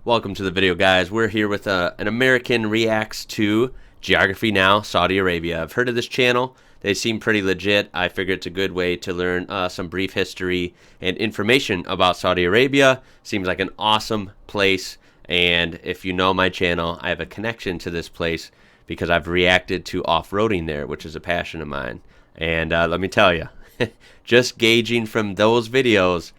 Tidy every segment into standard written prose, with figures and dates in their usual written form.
Welcome to the video, guys. We're here with an American reacts to Geography Now, Saudi Arabia. I've heard of this channel. They seem pretty legit. I figure it's a good way to learn some brief history and information about Saudi Arabia. Seems like an awesome place. And if you know my channel, I have a connection to this place because I've reacted to off-roading there, which is a passion of mine. And let me tell you, just gauging from those videos,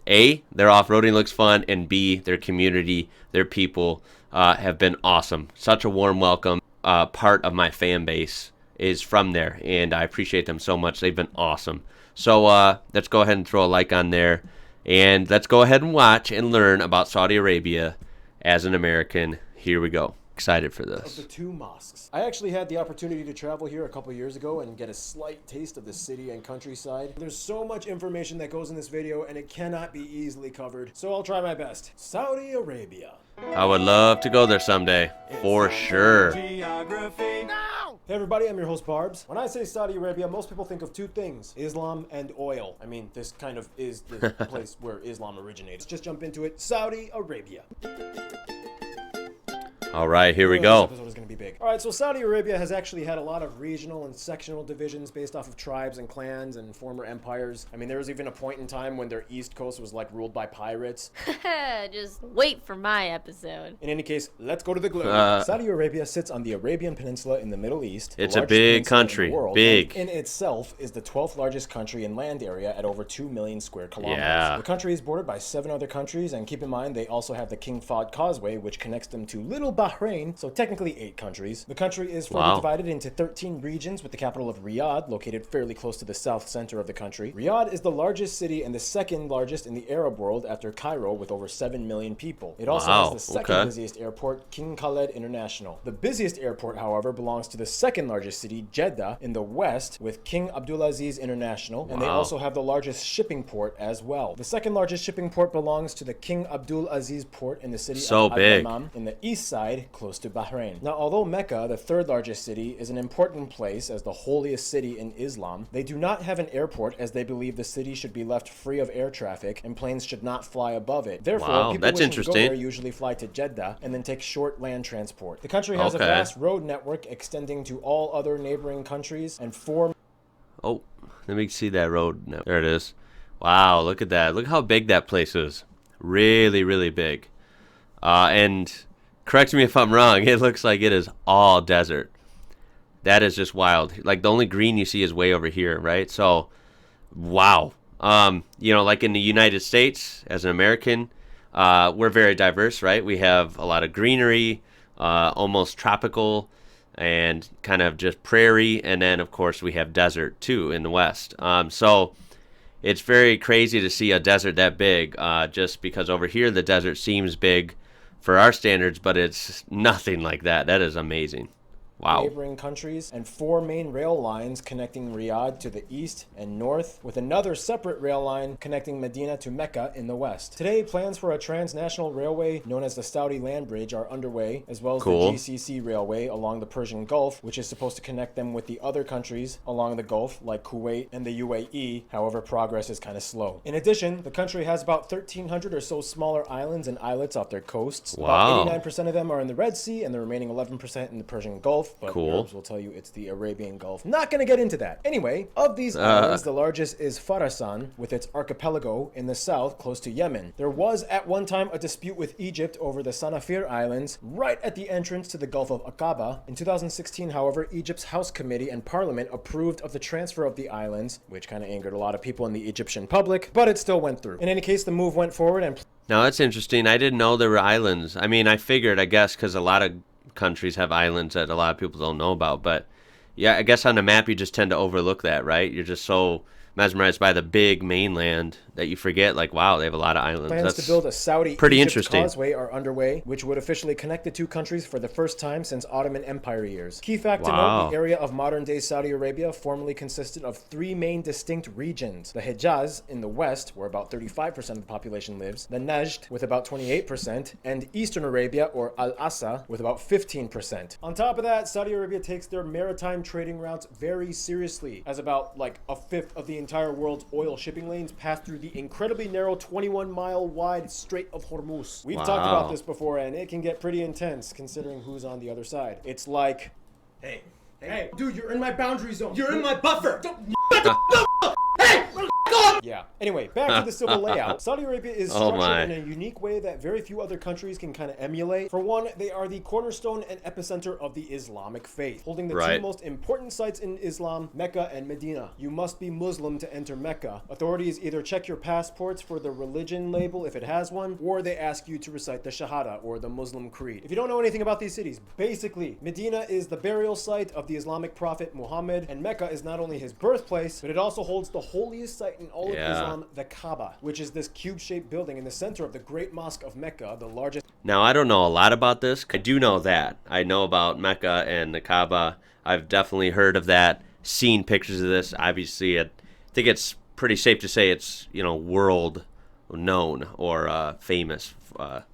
A, their off-roading looks fun, and B, their community, their people have been awesome. Such a warm welcome. Part of my fan base is from there, and I appreciate them so much. They've been awesome. So let's go ahead and throw a like on there, and let's go ahead and watch and learn about Saudi Arabia as an American. Here we go. Excited for this. Of the two mosques. I actually had the opportunity to travel here a couple years ago and get a slight taste of the city and countryside. There's so much information that goes in this video and it cannot be easily covered, so I'll try my best. Saudi Arabia. I would love to go there someday, for sure. Geography now! Hey everybody, I'm your host Barbs. When I say Saudi Arabia, most people think of two things: Islam and oil. I mean, this kind of is the place where Islam originated. Let's just jump into it. Saudi Arabia. All right, here we go. This episode is going to be big. All right, so Saudi Arabia has actually had a lot of regional and sectional divisions based off of tribes and clans and former empires. I mean, there was even a point in time when their east coast was like ruled by pirates. Just wait for my episode. In any case, let's go to the globe. Saudi Arabia sits on the Arabian Peninsula in the Middle East. It's a big country. Big. In itself is the 12th largest country in land area at over 2 million square kilometers. Yeah. The country is bordered by 7 other countries, and keep in mind they also have the King Fahd Causeway, which connects them to Little Bahrain, so technically 8 countries. The country is further divided into 13 regions, with the capital of Riyadh located fairly close to the south center of the country. Riyadh is the largest city and the second largest in the Arab world after Cairo, with over 7 million people. It also has the second busiest airport, King Khaled International. The busiest airport, however, belongs to the second largest city, Jeddah, in the west, with King Abdulaziz International, and they also have the largest shipping port as well. The second largest shipping port belongs to the King Abdulaziz port in the city of Al-Dammam in the east side, close to Bahrain. Now, although Mecca, the third largest city, is an important place as the holiest city in Islam, they do not have an airport, as they believe the city should be left free of air traffic and planes should not fly above it. Therefore, people wishing to go there usually fly to Jeddah and then take short land transport. The country has a vast road network extending to all other neighboring countries and 4... Oh, let me see that road now. There it is. Wow, look at that. Look how big that place is. Really, really big. And correct me if I'm wrong, it looks like it is all desert. That is just wild. Like, the only green you see is way over here, right? So, wow. You know, like in the United States, as an American, we're very diverse, right? We have a lot of greenery, almost tropical, and kind of just prairie, and then, of course, we have desert, too, in the West. So, it's very crazy to see a desert that big, just because over here the desert seems big for our standards, but it's nothing like that. That is amazing. Wow. Neighboring countries and 4 main rail lines connecting Riyadh to the east and north, with another separate rail line connecting Medina to Mecca in the west. Today, plans for a transnational railway known as the Saudi Land Bridge are underway, as well as the GCC railway along the Persian Gulf, which is supposed to connect them with the other countries along the Gulf, like Kuwait and the UAE. However, progress is kind of slow. In addition, the country has about 1,300 or so smaller islands and islets off their coasts. About 89% of them are in the Red Sea and the remaining 11% in the Persian Gulf. But Arabs will tell you it's the Arabian Gulf. Not gonna get into that. Anyway, of these islands, the largest is Farasan, with its archipelago in the south, close to Yemen. There was at one time a dispute with Egypt over the Sanafir Islands, right at the entrance to the Gulf of Aqaba. In 2016, however, Egypt's House Committee and Parliament approved of the transfer of the islands, which kind of angered a lot of people in the Egyptian public, but it still went through. In any case, the move went forward and... Now, that's interesting. I didn't know there were islands. I mean, I figured, I guess, because a lot of countries have islands that a lot of people don't know about, but yeah, I guess on the map you just tend to overlook that, right? You're just so mesmerized by the big mainland that you forget, like, wow, they have a lot of islands. Plans to build a Saudi pretty Egypt interesting causeway are underway, which would officially connect the two countries for the first time since Ottoman Empire years. Key fact to note, the area of modern-day Saudi Arabia formerly consisted of 3 main distinct regions: the Hejaz in the west, where about 35% of the population lives, the Najd, with about 28%, and Eastern Arabia, or Al-Asa, with about 15%. On top of that, Saudi Arabia takes their maritime trading routes very seriously, as about like a fifth of the entire world's oil shipping lanes pass through the incredibly narrow 21-mile wide Strait of Hormuz. We've talked about this before, and it can get pretty intense considering who's on the other side. It's like, hey, dude, you're in my boundary zone. You're in my buffer. Yeah. Anyway, back to the civil layout. Saudi Arabia is structured in a unique way that very few other countries can kind of emulate. For one, they are the cornerstone and epicenter of the Islamic faith, holding the two most important sites in Islam, Mecca and Medina. You must be Muslim to enter Mecca. Authorities either check your passports for the religion label if it has one, or they ask you to recite the Shahada or the Muslim creed. If you don't know anything about these cities, basically, Medina is the burial site of the Islamic prophet Muhammad, and Mecca is not only his birthplace, but it also holds the holiest site in all of Islam, the Kaaba, which is this cube-shaped building in the center of the Great Mosque of Mecca, the largest. Now, I don't know a lot about this. I do know that. I know about Mecca and the Kaaba. I've definitely heard of that, seen pictures of this. Obviously, I think it's pretty safe to say it's, world known or famous,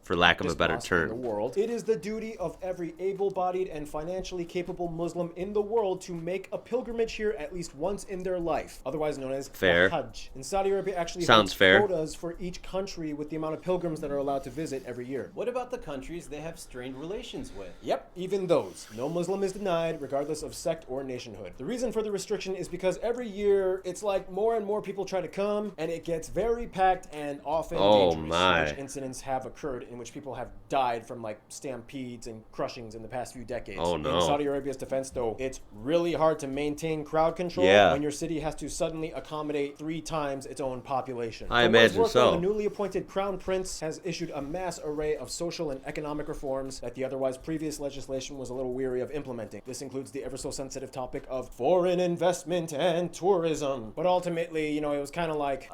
for lack of a better term. In the world. It is the duty of every able-bodied and financially capable Muslim in the world to make a pilgrimage here at least once in their life, otherwise known as the Hajj. And Saudi Arabia actually holds quotas for each country with the amount of pilgrims that are allowed to visit every year. What about the countries they have strained relations with? Yep, even those. No Muslim is denied, regardless of sect or nationhood. The reason for the restriction is because every year, it's like more and more people try to come, and it gets very packed and often dangerous. Large incidents have occurred in which people have died from like stampedes and crushings in the past few decades. Oh no. In Saudi Arabia's defense, though, it's really hard to maintain crowd control when your city has to suddenly accommodate 3 times its own population. I imagine so. The newly appointed crown prince has issued a mass array of social and economic reforms that the otherwise previous legislation was a little weary of implementing. This includes the ever so sensitive topic of foreign investment and tourism. But ultimately, it was kind of like,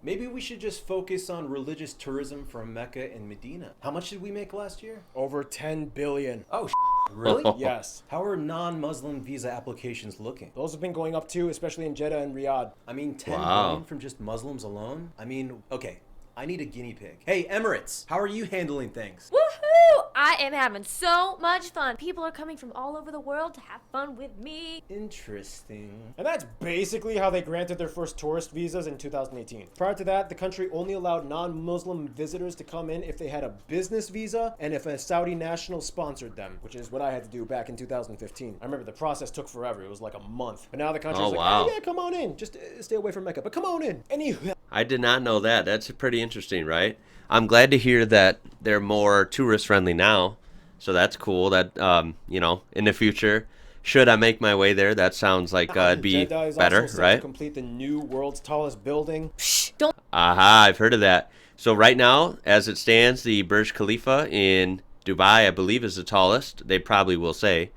maybe we should just focus on religious tourism from Mecca and Medina. How much did we make last year? Over 10 billion. Oh, really? Yes. How are non-Muslim visa applications looking? Those have been going up too, especially in Jeddah and Riyadh. I mean, 10 million from just Muslims alone? I mean, okay, I need a guinea pig. Hey, Emirates, how are you handling things? Woohoo! I am having so much fun. People are coming from all over the world to have fun with me. Interesting. And that's basically how they granted their first tourist visas in 2018. Prior to that, the country only allowed non-Muslim visitors to come in if they had a business visa and if a Saudi national sponsored them, which is what I had to do back in 2015. I remember the process took forever. It was like a month. But now the country's hey, yeah, come on in. Just stay away from Mecca, but come on in. Anyway. I did not know that. That's pretty interesting, right? I'm glad to hear that they're more tourist-friendly now. So that's cool that, in the future, should I make my way there, that sounds like it'd be better, right? To complete the new world's tallest building. Shh, don't. Aha, I've heard of that. So right now, as it stands, the Burj Khalifa in Dubai, I believe, is the tallest. They probably will say.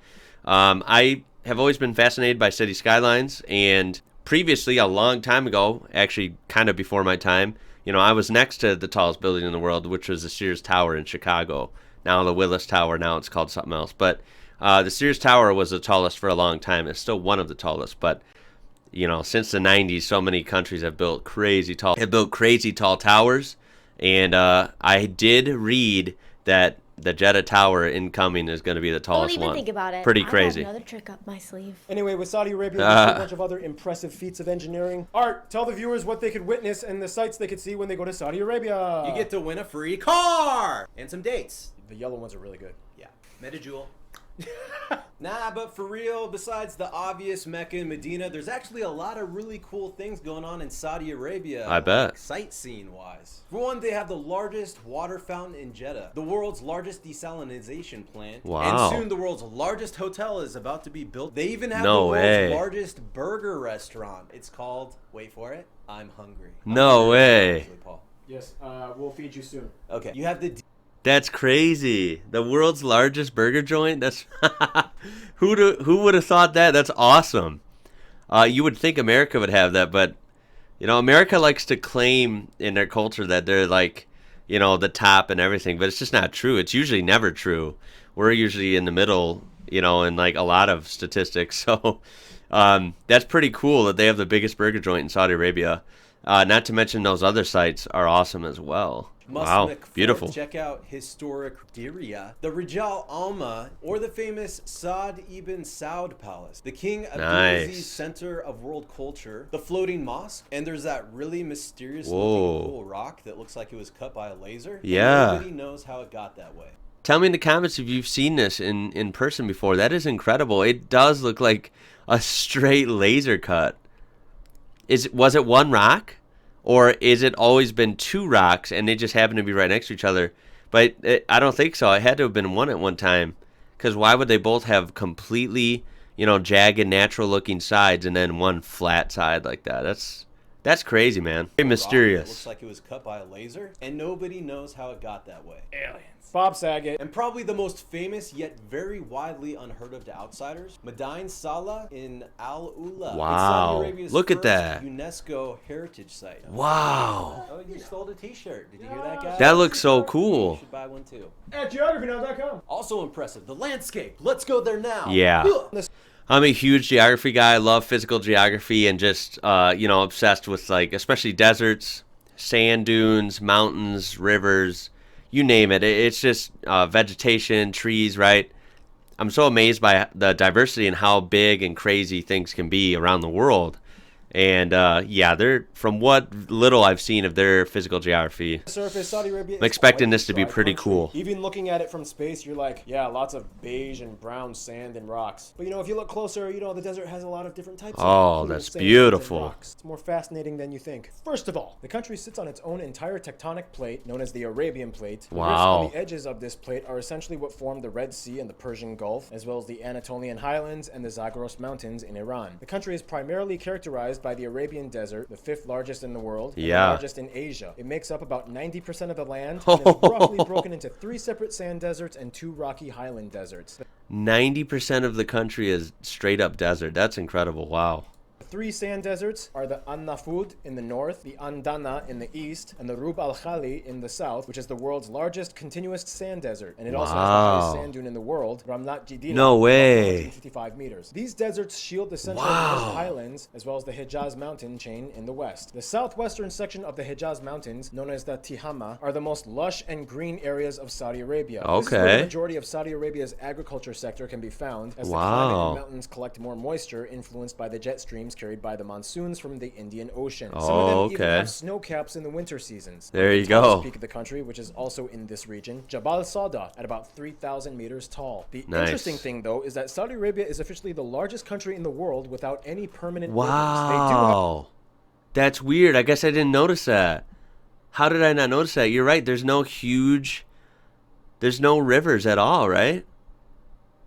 I have always been fascinated by city skylines, and previously, a long time ago, actually kind of before my time, I was next to the tallest building in the world, which was the Sears Tower in Chicago. Now the Willis Tower, now it's called something else. But the Sears Tower was the tallest for a long time. It's still one of the tallest. But, since the 90s, so many countries have built crazy tall towers. And I did read that the Jeddah Tower incoming is going to be the tallest one. Don't even think about it. Pretty crazy. I have another trick up my sleeve. Anyway, with Saudi Arabia, there's a bunch of other impressive feats of engineering. Art, tell the viewers what they could witness and the sights they could see when they go to Saudi Arabia. You get to win a free car and some dates. The yellow ones are really good. Yeah. Metajewel. Nah, but for real, besides the obvious Mecca and Medina, there's actually a lot of really cool things going on in Saudi Arabia. I bet. Sightseeing-wise. For one, they have the largest water fountain in Jeddah, the world's largest desalination plant, and soon the world's largest hotel is about to be built. They even have the world's largest burger restaurant. It's called, wait for it, I'm hungry. No way. Paul. Yes, we'll feed you soon. Okay, you have the... That's crazy. The world's largest burger joint? That's who would have thought that? That's awesome. You would think America would have that, but America likes to claim in their culture that they're like, the top and everything, but it's just not true. It's usually never true. We're usually in the middle, in like a lot of statistics. So that's pretty cool that they have the biggest burger joint in Saudi Arabia. Not to mention those other sites are awesome as well. Wow, beautiful. Check out historic Diriyah, the Rijal Alma, or the famous Saad ibn Saud Palace, the King Abdulaziz's center of world culture, the floating mosque, and there's that really mysterious looking cool rock that looks like it was cut by a laser. Yeah. Nobody knows how it got that way. Tell me in the comments if you've seen this in person before. That is incredible. It does look like a straight laser cut. Was it one rock? Or is it always been two rocks and they just happen to be right next to each other? But I don't think so. It had to have been one at one time. Because why would they both have completely, jagged, natural-looking sides and then one flat side like that? That's crazy, man. Very mysterious. Looks like it was cut by a laser, and nobody knows how it got that way. Aliens. Bob Saget. And probably the most famous yet very widely unheard of to outsiders, Madain Salah in Al Ula. Wow. It's Saudi Arabia's Look at first that. UNESCO heritage site. Wow. Oh, you stole the t-shirt. Did you hear that, guy? That looks so cool. You should buy one too. At geographynow.com. Also impressive, the landscape. Let's go there now. Yeah. I'm a huge geography guy. I love physical geography and just, obsessed with, especially deserts, sand dunes, mountains, rivers, you name it. It's just vegetation, trees, right? I'm so amazed by the diversity and how big and crazy things can be around the world. And they're, from what little I've seen of their physical geography, Surface, Saudi Arabia I'm expecting this to be pretty cool. Even looking at it from space, you're like, yeah, lots of beige and brown sand and rocks. But if you look closer, the desert has a lot of different types of that's sands beautiful. and rocks. It's more fascinating than you think. First of all, the country sits on its own entire tectonic plate, known as the Arabian Plate. The rifts on the edges of this plate are essentially what form the Red Sea and the Persian Gulf, as well as the Anatolian Highlands and the Zagros Mountains in Iran. The country is primarily characterized by the Arabian Desert, the 5th largest in the world, and the largest in Asia. It makes up about 90% of the land and is roughly broken into 3 separate sand deserts and 2 rocky highland deserts. 90% of the country is straight up desert. That's incredible. Wow. 3 sand deserts are the An-Nafud in the north, the Andana in the east, and the Rub al-Khali in the south, which is the world's largest continuous sand desert. And it also has the highest sand dune in the world, Ramlat Jidina. No way. 55 meters. These deserts shield the central highlands, as well as the Hijaz mountain chain in the west. The southwestern section of the Hijaz mountains, known as the Tihama, are the most lush and green areas of Saudi Arabia. This is where the majority of Saudi Arabia's agriculture sector can be found, as the climate and mountains collect more moisture influenced by the jet streams carried by the monsoons from the Indian Ocean. Some of them even have snow caps in the winter seasons. There you the go. Peak of the country, which is also in this region, Jabal Sada, at about 3,000 meters tall. The interesting thing, though, is that Saudi Arabia is officially the largest country in the world without any permanent rivers. Wow. That's weird. I guess I didn't notice that. How did I not notice that? You're right. There's no rivers at all, right?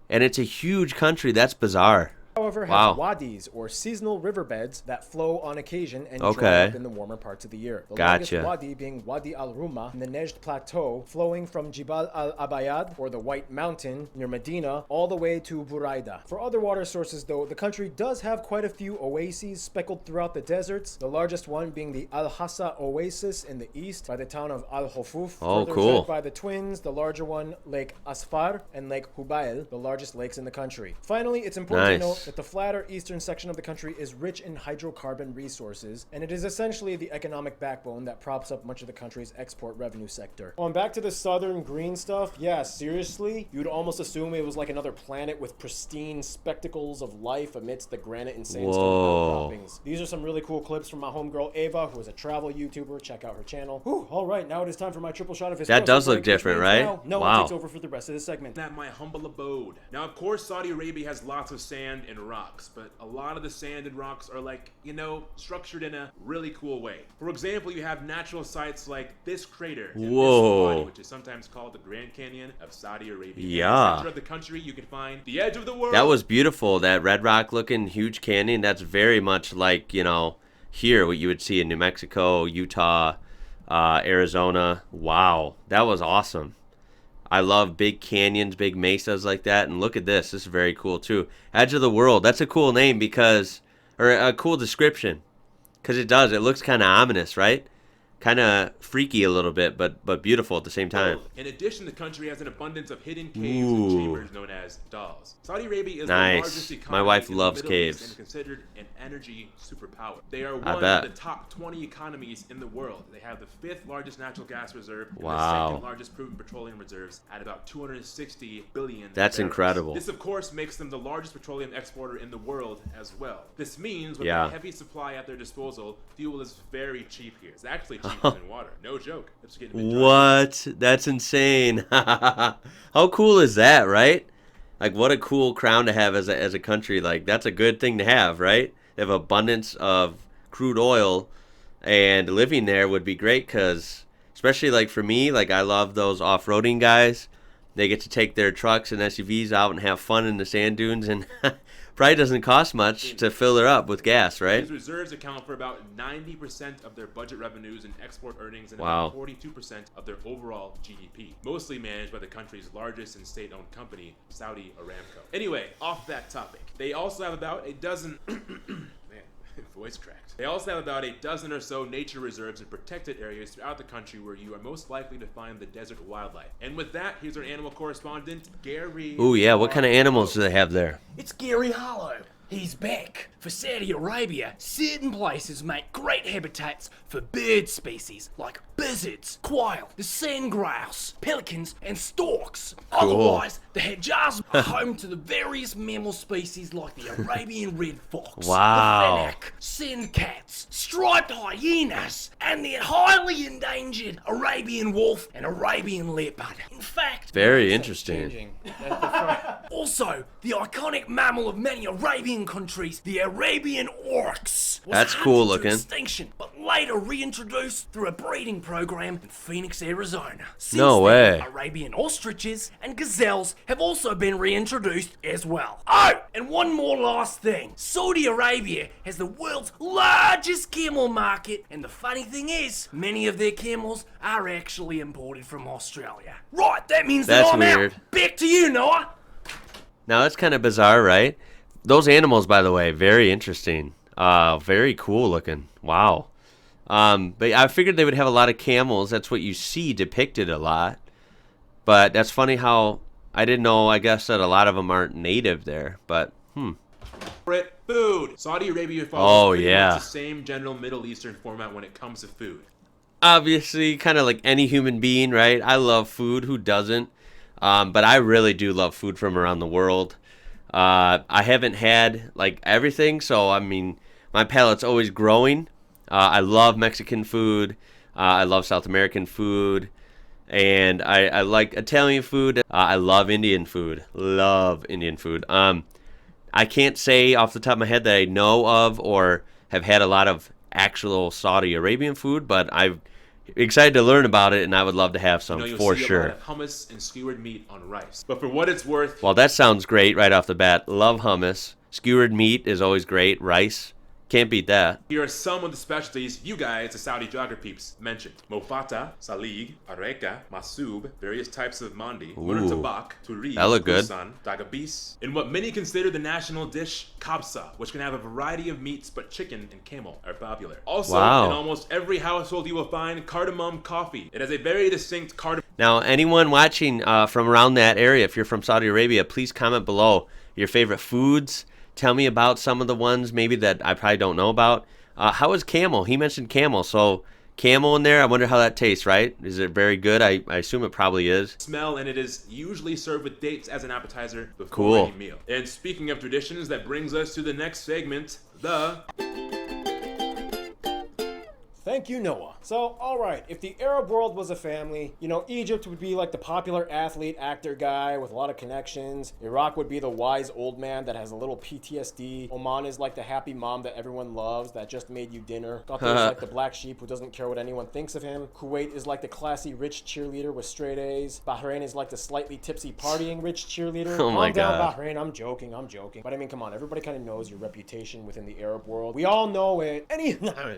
And it's a huge country. That's bizarre. However, has wadis, or seasonal riverbeds, that flow on occasion and dry up in the warmer parts of the year. The longest wadi being Wadi al-Rumah in the Nejd Plateau, flowing from Jibal al-Abayad, or the White Mountain, near Medina, all the way to Buraida. For other water sources, though, the country does have quite a few oases speckled throughout the deserts, the largest one being the Al-Hassa Oasis in the east, by the town of Al-Hufuf. Further by the twins, the larger one, Lake Asfar, and Lake Hubail, the largest lakes in the country. Finally, it's important to note that the flatter eastern section of the country is rich in hydrocarbon resources, and it is essentially the economic backbone that props up much of the country's export revenue sector. On back to the southern green stuff, yeah, seriously, you'd almost assume it was like another planet with pristine spectacles of life amidst the granite and sandstone outcroppings. These are some really cool clips from my homegirl Ava, who is a travel YouTuber. Check out her channel. Whew, all right, now it is time for my triple shot of history. That does look different, right? No one takes over for the rest of this segment. At my humble abode. Now, of course, Saudi Arabia has lots of sand and rocks, but a lot of the sand and rocks are structured in a really cool way. For example, you have natural sites like this crater in this valley, which is sometimes called the Grand Canyon of Saudi Arabia. In the center of the country, you can find the edge of the world. That was beautiful. That red rock looking huge canyon, that's very much like, here, what you would see in New Mexico, Utah, Arizona. Wow, that was awesome. I love big canyons, big mesas like that. And look at this. This is very cool, too. Edge of the World. That's a cool name or a cool description. Because it does. It looks kind of ominous, right? kind of freaky a little bit, but beautiful at the same time. In addition, the country has an abundance of hidden caves and chambers known as dolls. Saudi Arabia is the largest economy My wife in loves the Middle caves. East and considered an energy superpower. They are one of the top 20 economies in the world. They have the 5th largest natural gas reserve and the 2nd largest proven petroleum reserves at about 260 billion That's barrels. incredible. This, of course, makes them the largest petroleum exporter in the world as well. This means with a heavy supply at their disposal, fuel is very cheap here. It's actually cheaper than water. No joke. What? That's insane. How cool is that, right? Like, what a cool crown to have as a country. Like, that's a good thing to have, right? They have abundance of crude oil, and living there would be great because, especially like for me, like I love those off-roading guys. They get to take their trucks and SUVs out and have fun in the sand dunes, and probably doesn't cost much to fill her up with gas, right? These reserves account for about 90% of their budget revenues and export earnings and about 42% of their overall GDP, mostly managed by the country's largest and state-owned company, Saudi Aramco. Anyway, off that topic, they also have about a dozen... voice cracked. They also have about a dozen or so nature reserves and protected areas throughout the country where you are most likely to find the desert wildlife. And with that, here's our animal correspondent, Gary. Ooh, yeah. What kind of animals do they have there? It's Gary Harlow. He's back. For Saudi Arabia, certain places make great habitats for bird species like buzzards, quail, the sand grouse, pelicans, and storks. Otherwise, the Hejaz are home to the various mammal species like the Arabian red fox, the fennec, sand cats, striped hyenas, and the highly endangered Arabian wolf and Arabian leopard. In fact, very interesting. Also, the iconic mammal of many Arabian countries, the Arabian oryx, was That's cool looking. to extinction, but later reintroduced through a breeding program in Phoenix, Arizona. Since No way. Arabian ostriches and gazelles have also been reintroduced as well. Oh, and one more last thing. Saudi Arabia has the world's largest camel market, and the funny thing is, many of their camels are actually imported from Australia. Right, that means that I'm weird. out. Back to you, Noah. Now, that's kind of bizarre, right? Those animals, by the way, very interesting. Very cool looking. Wow. But I figured they would have a lot of camels. That's what you see depicted a lot. But that's funny how I didn't know, I guess, that a lot of them aren't native there. But, Food. Saudi Arabia follows pretty yeah. much the same general Middle Eastern format when it comes to food. Obviously, kind of like any human being, right? I love food. Who doesn't? But I really do love food from around the world. I haven't had like everything, so I mean, my palate's always growing. I love Mexican food. I love South American food. And I like Italian food. I love Indian food. Love Indian food. I can't say off the top of my head that I know of or have had a lot of actual Saudi Arabian food, but I'm excited to learn about it, and I would love to have some for sure. A lot of hummus and skewered meat on rice. But for what it's worth... Well, that sounds great right off the bat. Love hummus. Skewered meat is always great. Rice. Can't beat that. Here are some of the specialties you guys, the Saudi jogger peeps, mentioned. Mofata, salig, areka, masub, various types of mandi, murtabak, turi, kusan, dagabis, and what many consider the national dish, kabsa, which can have a variety of meats, but chicken and camel are popular. Also, in almost every household you will find cardamom coffee. It has a very distinct cardamom. Now, anyone watching from around that area, if you're from Saudi Arabia, please comment below your favorite foods. Tell me about some of the ones maybe that I probably don't know about. How is camel? He mentioned camel. So camel in there, I wonder how that tastes, right? Is it very good? I assume it probably is. Smell, and it is usually served with dates as an appetizer before any meal. And speaking of traditions, that brings us to the next segment, the... Thank you, Noah. So, alright, if the Arab world was a family, you know, Egypt would be like the popular athlete, actor guy with a lot of connections. Iraq would be the wise old man that has a little PTSD. Oman is like the happy mom that everyone loves that just made you dinner. Qatar is like the black sheep who doesn't care what anyone thinks of him. Kuwait is like the classy rich cheerleader with straight A's. Bahrain is like the slightly tipsy partying rich cheerleader. Oh my God. Calm down, Bahrain. I'm joking. But I mean, come on. Everybody kind of knows your reputation within the Arab world. We all know it.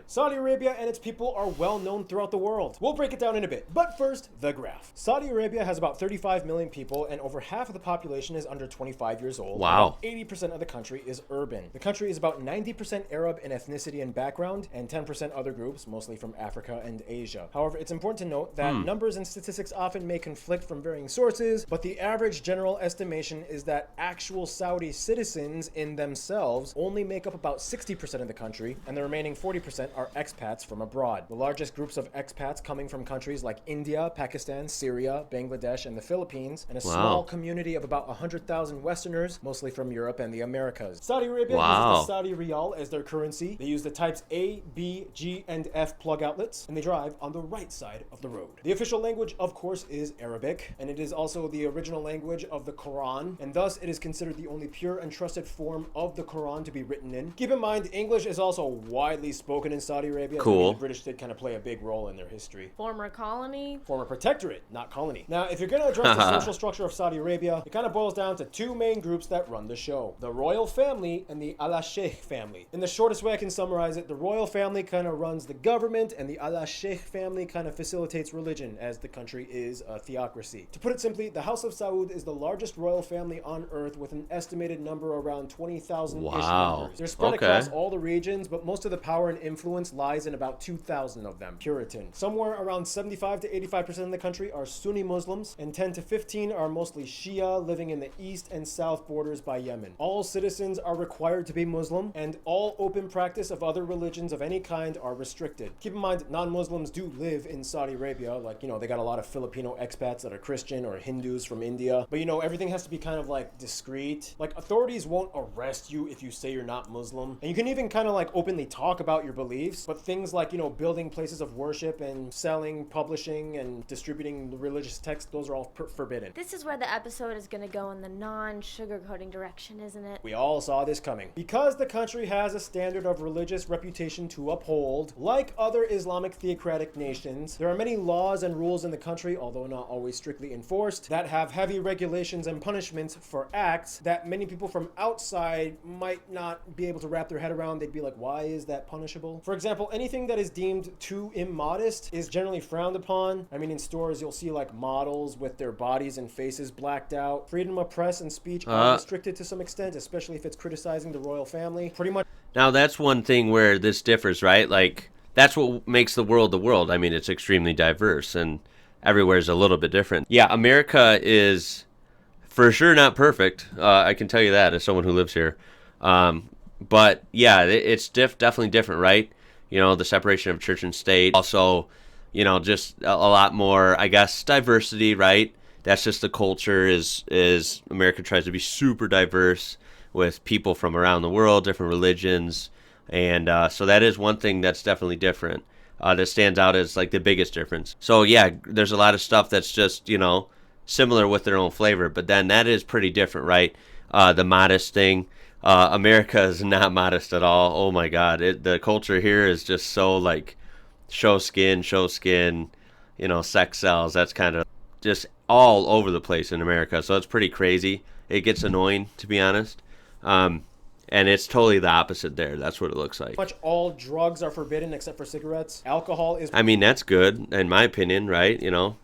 Saudi Arabia and its its people are well known throughout the world. We'll break it down in a bit, but first, the graph. Saudi Arabia has about 35 million people, and over half of the population is under 25 years old. Wow. 80% of the country is urban. The country is about 90% Arab in ethnicity and background, and 10% other groups, mostly from Africa and Asia. However, it's important to note that numbers and statistics often may conflict from varying sources, but the average general estimation is that actual Saudi citizens in themselves only make up about 60% of the country, and the remaining 40% are expats from abroad. The largest groups of expats coming from countries like India, Pakistan, Syria, Bangladesh, and the Philippines, and a small community of about 100,000 Westerners, mostly from Europe and the Americas. Saudi Arabia uses the Saudi Riyal as their currency. They use the types A, B, G, and F plug outlets, and they drive on the right side of the road. The official language, of course, is Arabic, and it is also the original language of the Quran, and thus it is considered the only pure and trusted form of the Quran to be written in. Keep in mind, English is also widely spoken in Saudi Arabia. Cool. The British did kind of play a big role in their history. Former colony? Former protectorate, not colony. Now, if you're going to address the social structure of Saudi Arabia, it kind of boils down to two main groups that run the show: the royal family and the al-Sheikh family. In the shortest way I can summarize it, the royal family kind of runs the government, and the al-Sheikh family kind of facilitates religion, as the country is a theocracy. To put it simply, the House of Saud is the largest royal family on earth, with an estimated number around 20,000-ish members. They're spread across all the regions, but most of the power and influence lies in about 2,000 of them. Puritan. Somewhere around 75 to 85% of the country are Sunni Muslims, and 10 to 15 are mostly Shia, living in the east and south borders by Yemen. All citizens are required to be Muslim, and all open practice of other religions of any kind are restricted. Keep in mind, non-Muslims do live in Saudi Arabia. Like, you know, they got a lot of Filipino expats that are Christian, or Hindus from India. But, you know, everything has to be kind of like discreet. Like, authorities won't arrest you if you say you're not Muslim. And you can even kind of like openly talk about your beliefs, but things like, you know, building places of worship and selling, publishing, and distributing religious texts, those are all forbidden. This is where the episode is going to go in the non-sugarcoating direction, isn't it? We all saw this coming. Because the country has a standard of religious reputation to uphold, like other Islamic theocratic nations, there are many laws and rules in the country, although not always strictly enforced, that have heavy regulations and punishments for acts that many people from outside might not be able to wrap their head around. They'd be like, why is that punishable? For example, anything that is deemed too immodest is generally frowned upon. I mean, in stores, you'll see like models with their bodies and faces blacked out. Freedom of press and speech are restricted to some extent, especially if it's criticizing the royal family. Pretty much. Now, that's one thing where this differs, right? Like, that's what makes the world the world. I mean, it's extremely diverse, and everywhere's a little bit different. Yeah, America is for sure not perfect. I can tell you that as someone who lives here. But yeah, it's definitely different, right? You know, the separation of church and state. Also, you know, just a lot more, I guess, diversity, right? That's just the culture is America tries to be super diverse with people from around the world, different religions. And so that is one thing that's definitely different. That stands out as like the biggest difference. So yeah, there's a lot of stuff that's just, you know, similar with their own flavor, but then that is pretty different, right? The modest thing. America is not modest at all. Oh my God. The culture here is just so like show skin, you know, sex sells. That's kind of just all over the place in America. So it's pretty crazy. It gets annoying, to be honest. And it's totally the opposite there. That's what it looks like. Pretty much all drugs are forbidden except for cigarettes. Alcohol is... I mean, that's good, in my opinion, right? You know,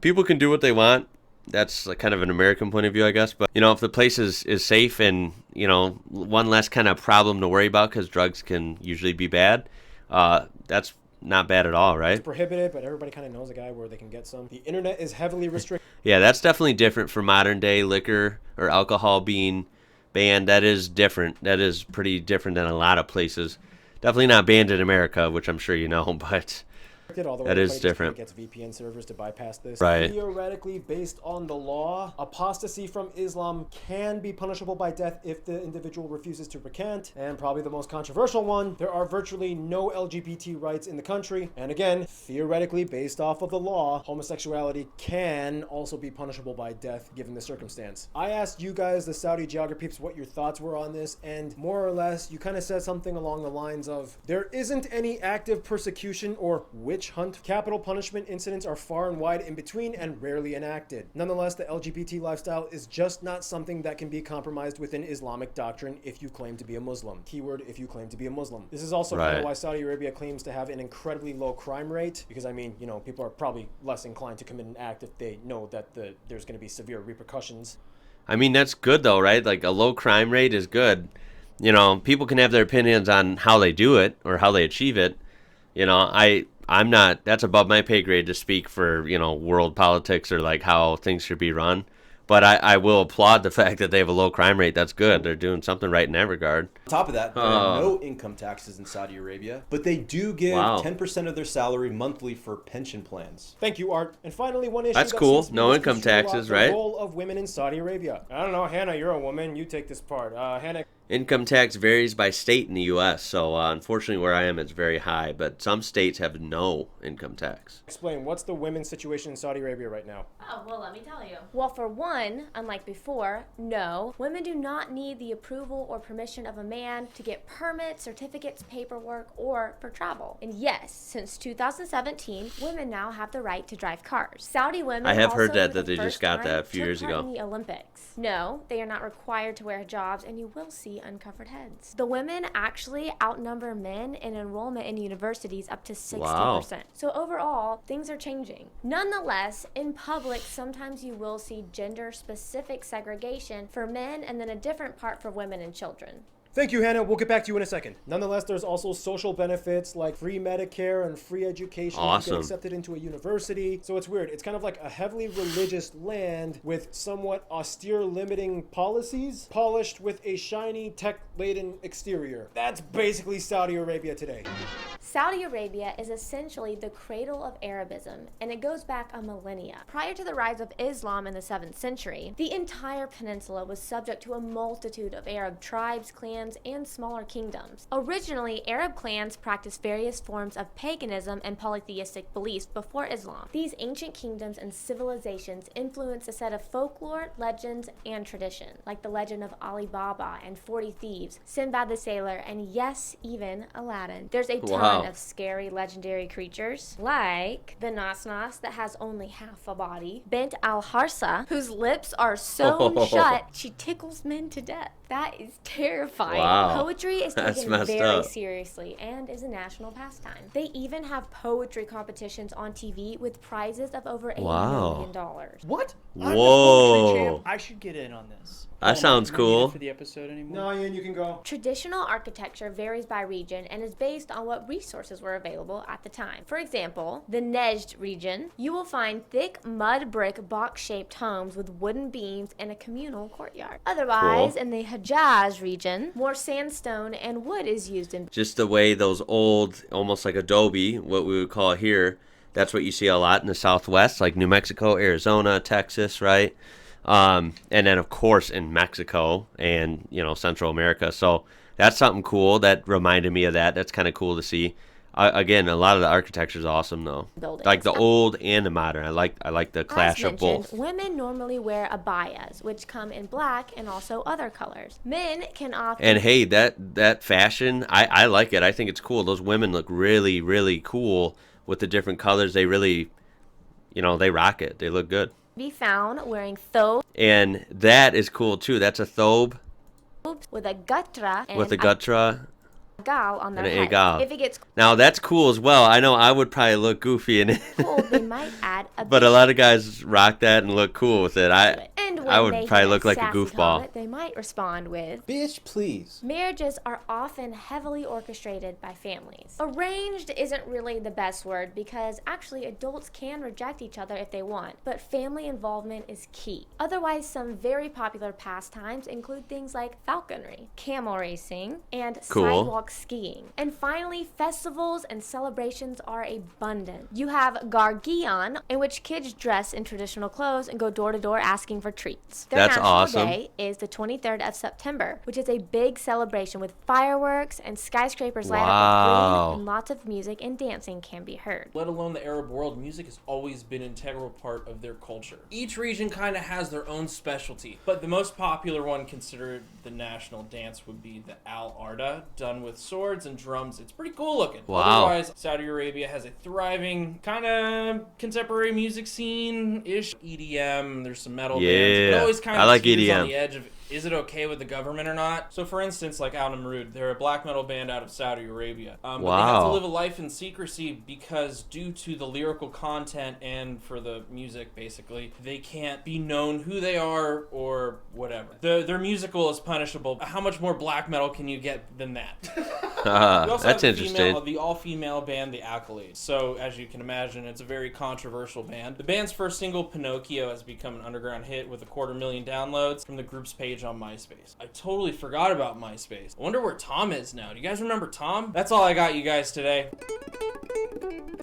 people can do what they want. That's like kind of an American point of view, I guess. But, you know, if the place is safe and, you know, one less kind of problem to worry about because drugs can usually be bad, that's not bad at all, right? It's prohibited, but everybody kind of knows a guy where they can get some. The internet is heavily restricted. Yeah, that's definitely different from modern day liquor or alcohol being banned. That is different. That is pretty different than a lot of places. Definitely not banned in America, which I'm sure you know, but that is different. Gets VPN servers to bypass this. Right. Theoretically, based on the law, apostasy from Islam can be punishable by death if the individual refuses to recant. And probably the most controversial one, there are virtually no LGBT rights in the country. And again, theoretically, based off of the law, homosexuality can also be punishable by death given the circumstance. I asked you guys, the Saudi geography peeps, what your thoughts were on this, and more or less, you kind of said something along the lines of, there isn't any active persecution or witch witch hunt. Capital punishment incidents are far and wide in between and rarely enacted. Nonetheless, the LGBT lifestyle is just not something that can be compromised within Islamic doctrine if you claim to be a Muslim. Keyword, if you claim to be a Muslim. This is also kind of why Saudi Arabia claims to have an incredibly low crime rate, because I mean, you know, people are probably less inclined to commit an act if they know that there's going to be severe repercussions. I mean, that's good though, right? Like a low crime rate is good. You know, people can have their opinions on how they do it or how they achieve it. You know, I'm not, that's above my pay grade to speak for, you know, world politics or like how things should be run. But I will applaud the fact that they have a low crime rate. That's good. They're doing something right in that regard. On top of that, there are no income taxes in Saudi Arabia, but they do give 10% of their salary monthly for pension plans. Thank you, Art. And finally, one issue that's cool. No income taxes, right? The role of women in Saudi Arabia. I don't know, Hannah, you're a woman. You take this part. Hannah. Income tax varies by state in the U.S., so unfortunately where I am it's very high, but some states have no income tax. Explain, what's the women's situation in Saudi Arabia right now? Oh, well, let me tell you. Well, for one, unlike before, no, women do not need the approval or permission of a man to get permits, certificates, paperwork, or for travel. And yes, since 2017, women now have the right to drive cars. Saudi women I have also heard that for the they just first got time that a few took years part ago. in the Olympics. No, they are not required to wear hijabs, and you will see uncovered heads. The women actually outnumber men in enrollment in universities up to 60%. Wow. So overall, things are changing. Nonetheless, in public, sometimes you will see gender-specific segregation for men and then a different part for women and children. Thank you, Hannah. We'll get back to you in a second. Nonetheless, there's also social benefits like free Medicare and free education. Awesome. You get accepted into a university. So it's weird. It's kind of like a heavily religious land with somewhat austere limiting policies, polished with a shiny, tech-laden exterior. That's basically Saudi Arabia today. Saudi Arabia is essentially the cradle of Arabism, and it goes back a millennia. Prior to the rise of Islam in the 7th century, the entire peninsula was subject to a multitude of Arab tribes, clans, and smaller kingdoms. Originally, Arab clans practiced various forms of paganism and polytheistic beliefs before Islam. These ancient kingdoms and civilizations influenced a set of folklore, legends, and tradition, like the legend of Ali Baba and 40 Thieves, Sinbad the Sailor, and yes, even Aladdin. There's a ton of scary legendary creatures, like the Nas that has only half a body, Bint al-Harsa, whose lips are sewn shut, she tickles men to death. That is terrifying. Wow. Poetry is That's taken messed very up. seriously and is a national pastime. They even have poetry competitions on TV with prizes of over $8 million. What? Whoa. I'm the poetry champ. I should get in on this. That sounds cool. For the episode anymore? No, Ian, you can go. Traditional architecture varies by region and is based on what resources were available at the time. For example, the Nejd region, you will find thick mud brick box-shaped homes with wooden beams and a communal courtyard. Otherwise, in the Hijaz region, more sandstone and wood is used in. Just the way those old, almost like adobe, what we would call here, that's what you see a lot in the Southwest, like New Mexico, Arizona, Texas, right? And then, of course, in Mexico and, you know, Central America. So that's something cool. That reminded me of that. That's kind of cool to see. Again, a lot of the architecture is awesome, though. Buildings. Like the old and the modern. I like the clash of both. Women normally wear abayas, which come in black and also other colors. Men can often... And hey, that fashion, I like it. I think it's cool. Those women look really, really cool with the different colors. They really, you know, they rock it. They look good. be found wearing thobe. And that is cool too. That's a thobe. With a gutra. And with a gutra. Gal on their And an head. egal. If it gets Now that's cool as well. I know I would probably look goofy in it. cold, they might add a But a lot of guys rock that and look cool with it. And when I would they probably hear look like a sassy goofball. comment, they might respond with, "Bitch, please." Marriages are often heavily orchestrated by families. Arranged isn't really the best word because actually adults can reject each other if they want, but family involvement is key. Otherwise, some very popular pastimes include things like falconry, camel racing, and Cool. sidewalk skiing. And finally, festivals and celebrations are abundant. You have Gargian, in which kids dress in traditional clothes and go door to door asking for treats. streets. Their That's national awesome. day is the 23rd of September, which is a big celebration with fireworks and skyscrapers light up with green, and lots of music and dancing can be heard. Let alone the Arab world, music has always been an integral part of their culture. Each region kind of has their own specialty, but the most popular one considered the national dance would be the Al-Arda, done with swords and drums. It's pretty cool looking. Wow. Otherwise, Saudi Arabia has a thriving kind of contemporary music scene-ish. EDM, there's some metal bands. It always kind of like teeters EDM. on the edge of, is it okay with the government or not? So for instance, like Al Namrud, they're a black metal band out of Saudi Arabia. But they have to live a life in secrecy because due to the lyrical content and for the music, basically, they can't be known who they are or whatever. Their musical is punishable. How much more black metal can you get than that? That's interesting. The all-female band, The Accolades. So as you can imagine, it's a very controversial band. The band's first single, Pinocchio, has become an underground hit with 250,000 downloads from the group's page on MySpace. I totally forgot about MySpace. I wonder where Tom is now. Do you guys remember Tom? That's all I got, you guys, today.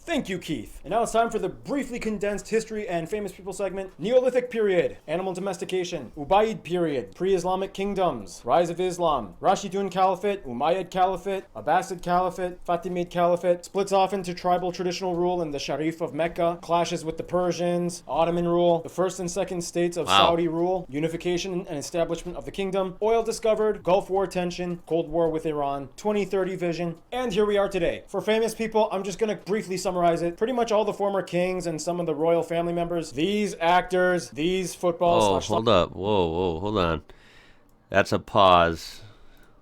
Thank you, Keith. And now it's time for the briefly condensed history and famous people segment. Neolithic period, animal domestication, Ubaid period, pre-Islamic kingdoms, rise of Islam, Rashidun Caliphate, Umayyad Caliphate, Abbasid Caliphate, Fatimid Caliphate, splits off into tribal traditional rule in the Sharif of Mecca, clashes with the Persians, Ottoman rule, the first and second states of Saudi rule, unification and establishment of the kingdom, oil discovered, Gulf War tension, Cold War with Iran, 2030 vision, and here we are today. For famous people, I'm just going to briefly summarize it. Pretty much all the former kings and some of the royal family members, these actors, these football hold up. Whoa, hold on. That's a pause.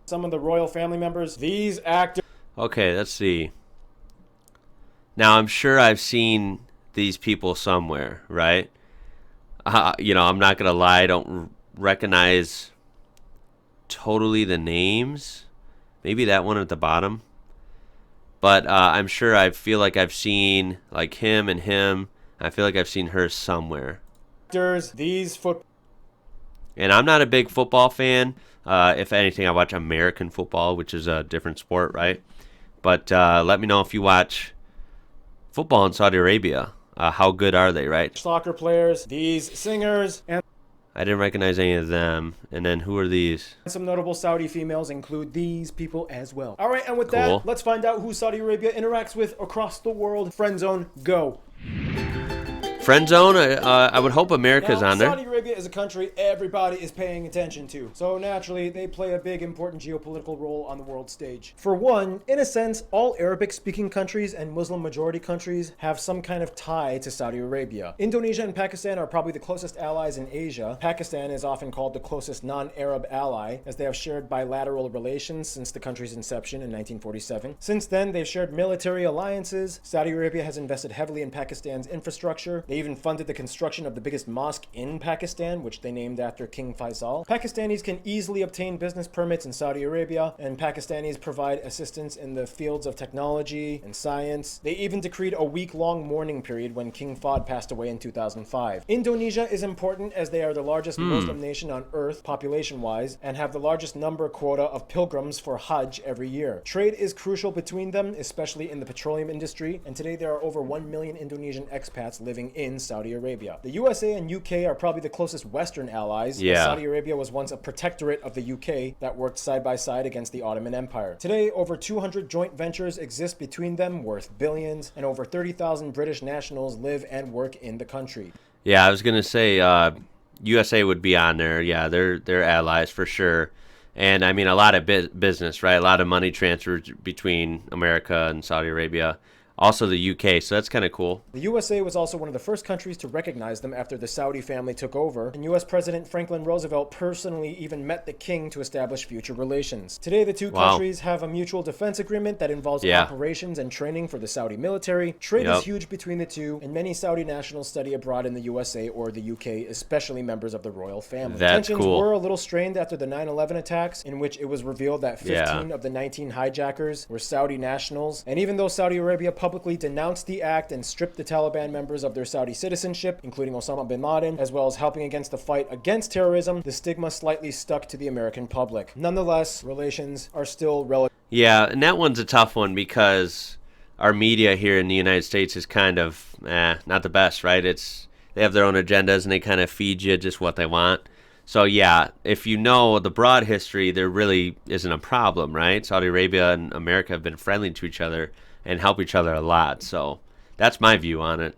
Some of the royal family members, these actors. Okay, let's see. Now, I'm sure I've seen these people somewhere, right? I'm not going to lie. I don't recognize totally the names. Maybe that one at the bottom. But I'm sure I feel like I've seen like him and him. I feel like I've seen her somewhere. These And I'm not a big football fan. If anything, I watch American football, which is a different sport, right? But let me know if you watch football in Saudi Arabia. How good are they, right? Soccer players, these singers, and I didn't recognize any of them. And then who are these? some notable Saudi females include these people as well. All right, and with that, let's find out who Saudi Arabia interacts with across the world. Friend Zone, go. Friend Zone, I would hope America's on there. Saudi Arabia is a country everybody is paying attention to. So naturally, they play a big, important geopolitical role on the world stage. For one, in a sense, all Arabic-speaking countries and Muslim-majority countries have some kind of tie to Saudi Arabia. Indonesia and Pakistan are probably the closest allies in Asia. Pakistan is often called the closest non-Arab ally, as they have shared bilateral relations since the country's inception in 1947. Since then, they've shared military alliances. Saudi Arabia has invested heavily in Pakistan's infrastructure. They even funded the construction of the biggest mosque in Pakistan, which they named after King Faisal. Pakistanis can easily obtain business permits in Saudi Arabia, and Pakistanis provide assistance in the fields of technology and science. They even decreed a week-long mourning period when King Fahd passed away in 2005. Indonesia is important as they are the largest Muslim nation on earth, population-wise, and have the largest number quota of pilgrims for Hajj every year. Trade is crucial between them, especially in the petroleum industry, and today there are over 1 million Indonesian expats living in Saudi Arabia. The USA and UK are probably the closest Western allies. Yeah. Saudi Arabia was once a protectorate of the UK that worked side by side against the Ottoman Empire. Today, over 200 joint ventures exist between them worth billions, and over 30,000 British nationals live and work in the country. Yeah, I was going to say USA would be on there. Yeah, they're allies for sure. And I mean, a lot of business, right? A lot of money transfers between America and Saudi Arabia. Also the UK, so that's kind of cool. The USA was also one of the first countries to recognize them after the Saudi family took over, and US President Franklin Roosevelt personally even met the king to establish future relations. Today, the two countries have a mutual defense agreement that involves operations and training for the Saudi military. Trade is huge between the two, and many Saudi nationals study abroad in the USA or the UK, especially members of the royal family. That's Tensions cool. were a little strained after the 9/11 attacks, in which it was revealed that 15 of the 19 hijackers were Saudi nationals, and even though Saudi Arabia publicly denounced the act and stripped the Taliban members of their Saudi citizenship, including Osama bin Laden, as well as helping against the fight against terrorism, the stigma slightly stuck to the American public. Nonetheless, relations are still relative. Yeah, and that one's a tough one because our media here in the United States is kind of not the best, right? It's They have their own agendas, and they kind of feed you just what they want. So, yeah, if you know the broad history, there really isn't a problem, right? Saudi Arabia and America have been friendly to each other and help each other a lot. So that's my view on it.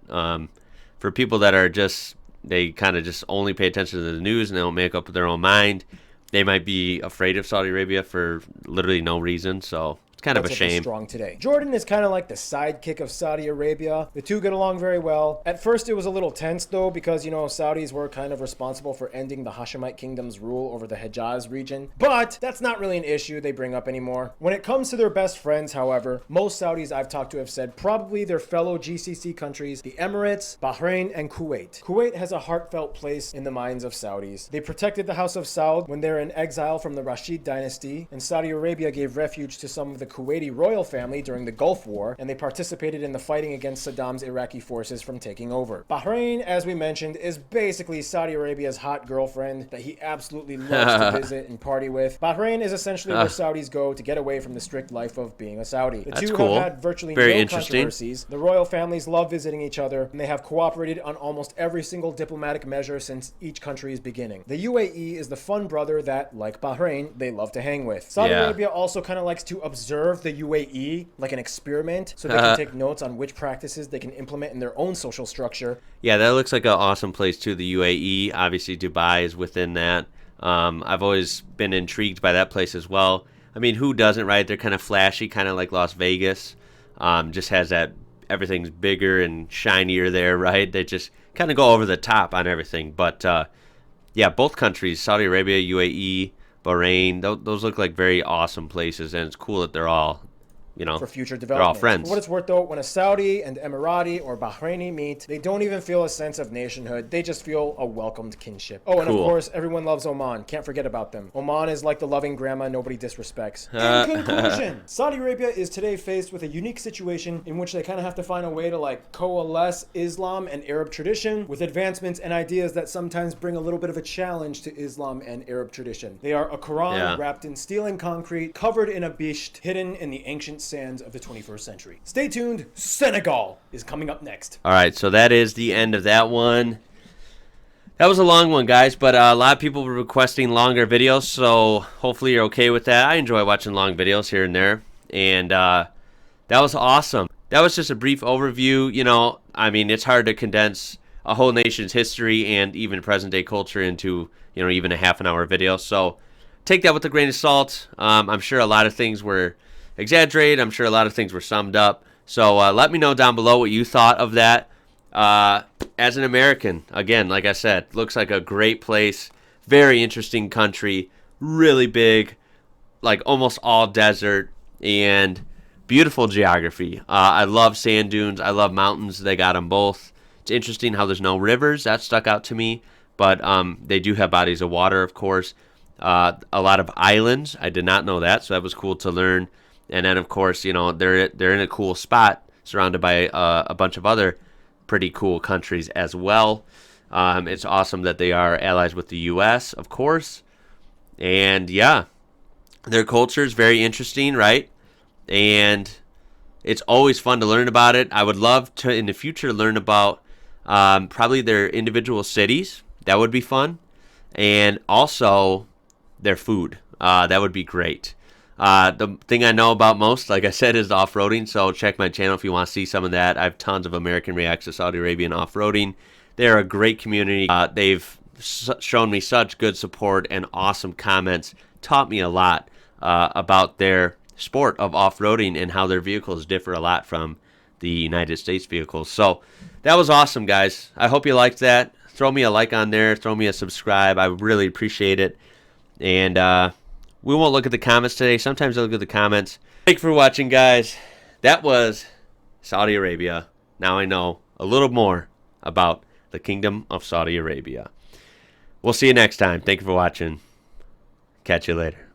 For people that are just, they kind of just only pay attention to the news and they don't make up their own mind, they might be afraid of Saudi Arabia for literally no reason. So it's kind of a shame. Strong today. Jordan is kind of like the sidekick of Saudi Arabia. The two get along very well. At first, it was a little tense, though, because, you know, Saudis were kind of responsible for ending the Hashemite kingdom's rule over the Hejaz region. But that's not really an issue they bring up anymore. When it comes to their best friends, however, most Saudis I've talked to have said probably their fellow GCC countries, the Emirates, Bahrain, and Kuwait. Kuwait has a heartfelt place in the minds of Saudis. They protected the House of Saud when they're in exile from the Rashid dynasty, and Saudi Arabia gave refuge to some of the Kuwaiti royal family during the Gulf War, and they participated in the fighting against Saddam's Iraqi forces from taking over. Bahrain, as we mentioned, is basically Saudi Arabia's hot girlfriend that he absolutely loves to visit and party with. Bahrain is essentially where Saudis go to get away from the strict life of being a Saudi. The two have had virtually no controversies. The royal families love visiting each other, and they have cooperated on almost every single diplomatic measure since each country's beginning. The UAE is the fun brother that, like Bahrain, they love to hang with. Saudi Arabia also kind of likes to observe the UAE like an experiment, so they can take notes on which practices they can implement in their own social structure. Yeah, that looks like an awesome place too, the UAE. Obviously, Dubai is within that. I've always been intrigued by that place as well. I mean, who doesn't, right? They're kind of flashy, kind of like Las Vegas. Just has that, everything's bigger and shinier there, right? They just kind of go over the top on everything. But, yeah, both countries, Saudi Arabia, UAE, Bahrain, those look like very awesome places, and it's cool that they're all, you know, for future development. They're all friends. For what it's worth, though, when a Saudi and Emirati or Bahraini meet, they don't even feel a sense of nationhood. They just feel a welcomed kinship. Oh, and of course, everyone loves Oman. Can't forget about them. Oman is like the loving grandma nobody disrespects. In conclusion, Saudi Arabia is today faced with a unique situation in which they kind of have to find a way to like coalesce Islam and Arab tradition with advancements and ideas that sometimes bring a little bit of a challenge to Islam and Arab tradition. They are a Quran wrapped in steel and concrete, covered in a bisht, hidden in the ancient sands of the 21st century. Stay tuned. Senegal is coming up next. All right, so that is the end of that one. That was a long one, guys, but a lot of people were requesting longer videos, so hopefully you're okay with that. I enjoy watching long videos here and there, and that was awesome. That was just a brief overview. You know, I mean, it's hard to condense a whole nation's history and even present-day culture into, you know, even a half-an-hour video, so take that with a grain of salt. I'm sure a lot of things were exaggerated. I'm sure a lot of things were summed up. So let me know down below what you thought of that. As an American, again, like I said, looks like a great place. Very interesting country. Really big. Like almost all desert. And beautiful geography. I love sand dunes. I love mountains. They got them both. It's interesting how there's no rivers. That stuck out to me. But they do have bodies of water, of course. A lot of islands. I did not know that. So that was cool to learn. And then, of course, you know, they're in a cool spot surrounded by a bunch of other pretty cool countries as well. It's awesome that they are allies with the U.S., of course. And, yeah, their culture is very interesting, right? And it's always fun to learn about it. I would love to, in the future, learn about probably their individual cities. That would be fun. And also their food. That would be great. The thing I know about most, like I said, is off-roading, so check my channel if you want to see some of that. I have tons of American reacts to Saudi Arabian off-roading. They're a great community. They've shown me such good support and awesome comments, taught me a lot about their sport of off-roading and how their vehicles differ a lot from the United States vehicles. So that was awesome, guys. I hope you liked that. Throw me a like on there. Throw me a subscribe. I really appreciate it. And, we won't look at the comments today. Sometimes I look at the comments. Thank you for watching, guys. That was Saudi Arabia. Now I know a little more about the Kingdom of Saudi Arabia. We'll see you next time. Thank you for watching. Catch you later.